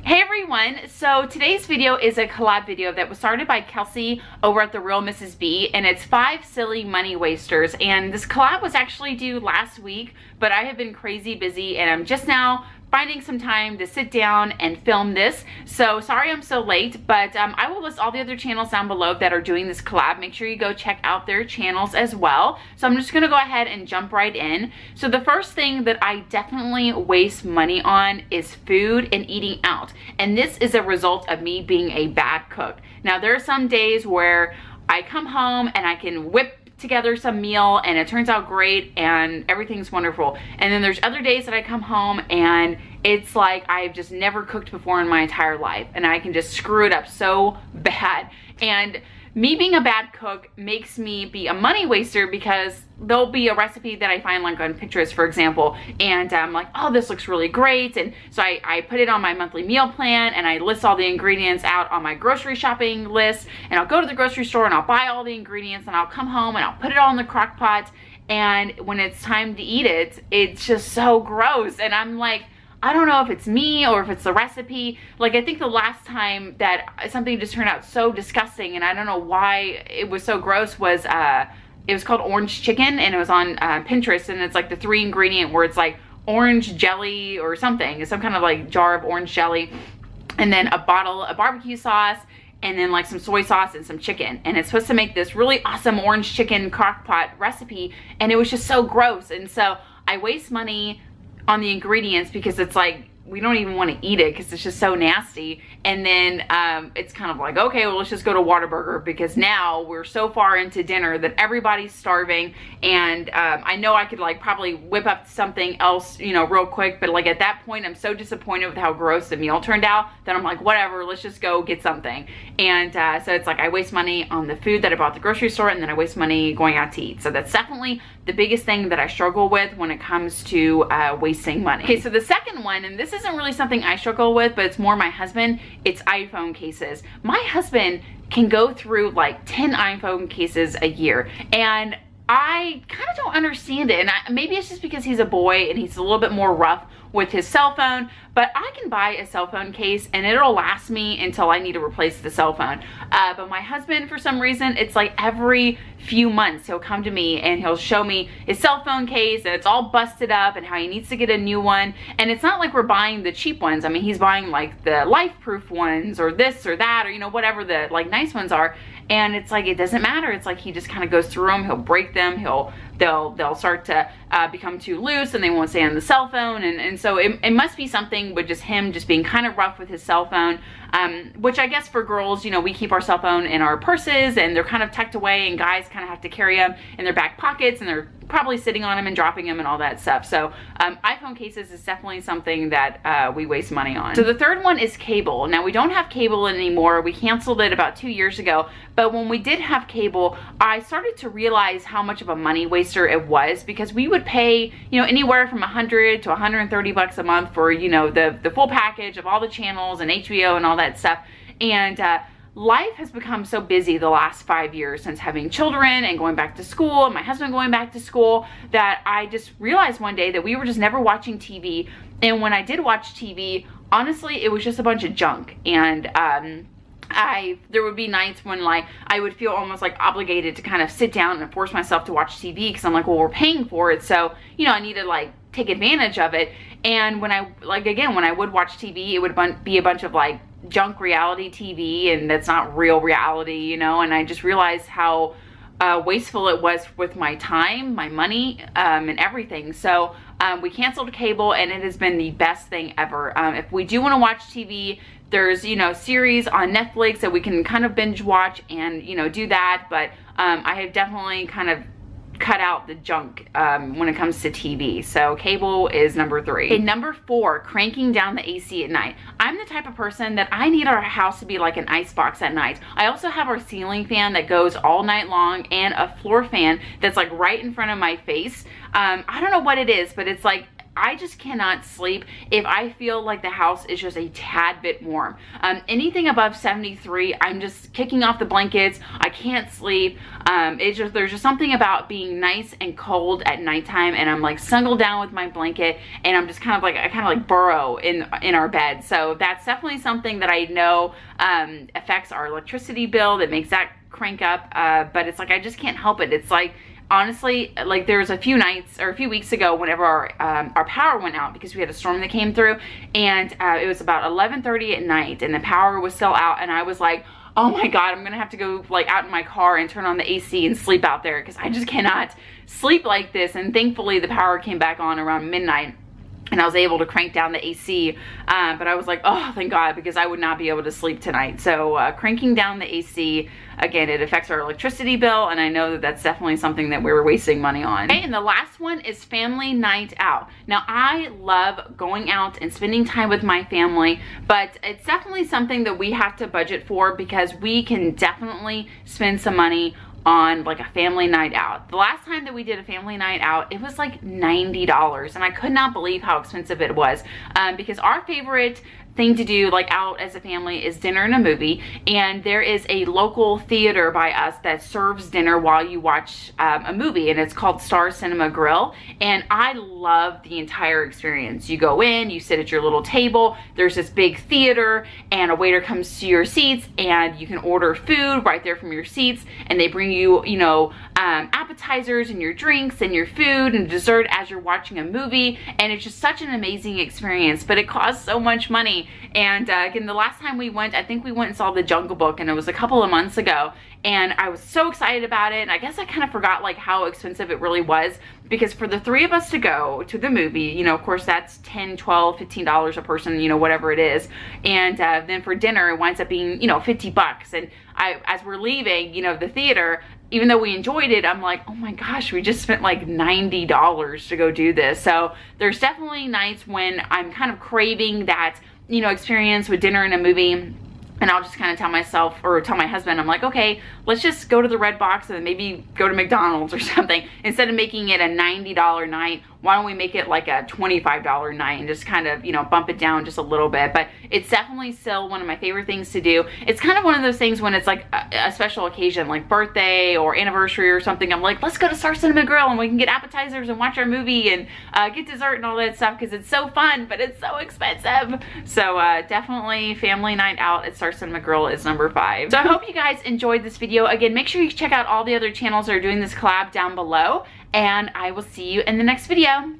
Hey everyone, so today's video is a collab video that was started by Kelsey over at The Real Mrs. B, and it's 5 silly money wasters. And this collab was actually due last week, but I have been crazy busy and I'm just now finding some time to sit down and film this. So sorry I'm so late, but I will list all the other channels down below that are doing this collab. Make sure you go check out their channels as well. So I'm just gonna go ahead and jump right in. So the first thing that I definitely waste money on is food and eating out. And this is a result of me being a bad cook. Now there are some days where I come home and I can whip together some meal and it turns out great and everything's wonderful. And then there's other days that I come home and it's like I've just never cooked before in my entire life and I can just screw it up so bad. And me being a bad cook makes me be a money waster because there'll be a recipe that I find like on Pinterest, for example, and I'm like, oh, this looks really great. And so I put it on my monthly meal plan and I list all the ingredients out on my grocery shopping list, and I'll go to the grocery store and I'll buy all the ingredients and I'll come home and I'll put it all in the crock pot, and when it's time to eat it, it's just so gross. And I'm like, I don't know if it's me or if it's the recipe. Like, I think the last time that something just turned out so disgusting and I don't know why it was so gross was, it was called orange chicken and it was on Pinterest, and it's like the 3 ingredient where it's like orange jelly or something. It's some kind of like jar of orange jelly and then a bottle of barbecue sauce and then like some soy sauce and some chicken. And it's supposed to make this really awesome orange chicken crock pot recipe, and it was just so gross. And so I waste money on the ingredients because it's like we don't even want to eat it because it's just so nasty. And then it's kind of like, okay, well, let's just go to Whataburger because now we're so far into dinner that everybody's starving. And I know I could like probably whip up something else, you know, real quick, but like at that point I'm so disappointed with how gross the meal turned out that I'm like, whatever, let's just go get something. And so it's like I waste money on the food that I bought at the grocery store, and then I waste money going out to eat. So that's definitely the biggest thing that I struggle with when it comes to wasting money. Okay, so the second one, and this isn't really something I struggle with, but it's more my husband, it's iPhone cases. My husband can go through like 10 iPhone cases a year, and I kind of don't understand it. And maybe it's just because he's a boy and he's a little bit more rough with his cell phone, but I can buy a cell phone case and it'll last me until I need to replace the cell phone. But my husband, for some reason, it's like every few months he'll come to me and he'll show me his cell phone case and it's all busted up and how he needs to get a new one. And it's not like we're buying the cheap ones. I mean, he's buying like the life-proof ones or this or that, or you know, whatever the like nice ones are. And it's like, it doesn't matter. It's like he just kind of goes through them, he'll break them, they'll start to become too loose and they won't stay on the cell phone. And so it must be something with just him just being kind of rough with his cell phone, which I guess for girls, you know, we keep our cell phone in our purses and they're kind of tucked away, and guys kind of have to carry them in their back pockets and they're probably sitting on them and dropping them and all that stuff. So iPhone cases is definitely something that we waste money on. So the third one is cable. Now we don't have cable anymore. We canceled it about 2 years ago, but when we did have cable, I started to realize how much of a money waster it was, because we would pay, you know, anywhere from 100 to 130 bucks a month for, you know, the full package of all the channels and HBO and all that stuff. And life has become so busy the last 5 years since having children and going back to school and my husband going back to school, that I just realized one day that we were just never watching TV. And when I did watch TV, honestly, it was just a bunch of junk. And there would be nights when like I would feel almost like obligated to kind of sit down and force myself to watch TV because I'm like, well, we're paying for it, so you know, I need to like take advantage of it. And when I when I would watch TV, it would be a bunch of like junk reality TV, and that's not real reality, you know. And I just realized how wasteful it was with my time, my money, and everything. So we canceled cable, and it has been the best thing ever. If we do want to watch TV, there's, you know, series on Netflix that we can kind of binge watch and, you know, do that. But I have definitely kind of cut out the junk when it comes to TV. So cable is number 3. And number 4, cranking down the AC at night. I'm the type of person that I need our house to be like an icebox at night. I also have our ceiling fan that goes all night long and a floor fan that's like right in front of my face. I don't know what it is, but it's like I just cannot sleep if I feel like the house is just a tad bit warm. Anything above 73, I'm just kicking off the blankets. I can't sleep. There's just something about being nice and cold at nighttime, and I'm like snuggled down with my blanket, and I'm just I kind of like burrow in our bed. So that's definitely something that I know affects our electricity bill, that makes that crank up. But it's like I just can't help it. It's like, honestly, like there was a few nights or a few weeks ago whenever our power went out because we had a storm that came through, and it was about 11:30 at night and the power was still out, and I was like, oh my God, I'm gonna have to go like out in my car and turn on the AC and sleep out there because I just cannot sleep like this. And thankfully the power came back on around midnight and I was able to crank down the AC, but I was like, oh, thank God, because I would not be able to sleep tonight. So cranking down the AC, again, it affects our electricity bill, and I know that that's definitely something that we were wasting money on. Okay, and the last one is family night out. Now, I love going out and spending time with my family, but it's definitely something that we have to budget for because we can definitely spend some money on like a family night out. The last time that we did a family night out, it was like $90, and I could not believe how expensive it was, because our favorite thing to do like out as a family is dinner and a movie, and there is a local theater by us that serves dinner while you watch a movie, and it's called Star Cinema Grill, and I love the entire experience. You go in, you sit at your little table, there's this big theater, and a waiter comes to your seats, and you can order food right there from your seats, and they bring you, you know, appetizers and your drinks and your food and dessert as you're watching a movie, and it's just such an amazing experience, but it costs so much money. And again, the last time we went, I think we went and saw The Jungle Book, and it was a couple of months ago, and I was so excited about it, and I guess I kind of forgot like how expensive it really was, because for the three of us to go to the movie, you know, of course that's $10, $12, $15 a person, you know, whatever it is, and then for dinner it winds up being, you know, $50. And as we're leaving, you know, the theater, even though we enjoyed it, I'm like, oh my gosh, we just spent like $90 to go do this. So there's definitely nights when I'm kind of craving that, you know, experience with dinner and a movie, and I'll just kind of tell myself, or tell my husband, I'm like, okay, let's just go to the Red Box and maybe go to McDonald's or something. Instead of making it a $90 night, why don't we make it like a $25 night and just kind of, you know, bump it down just a little bit. But it's definitely still one of my favorite things to do. It's kind of one of those things when it's like a special occasion, like birthday or anniversary or something. I'm like, let's go to Star Cinema Grill and we can get appetizers and watch our movie and get dessert and all that stuff, because it's so fun, but it's so expensive. So definitely family night out at Star Cinema Grill is number 5. So I hope you guys enjoyed this video. Again, make sure you check out all the other channels that are doing this collab down below, and I will see you in the next video.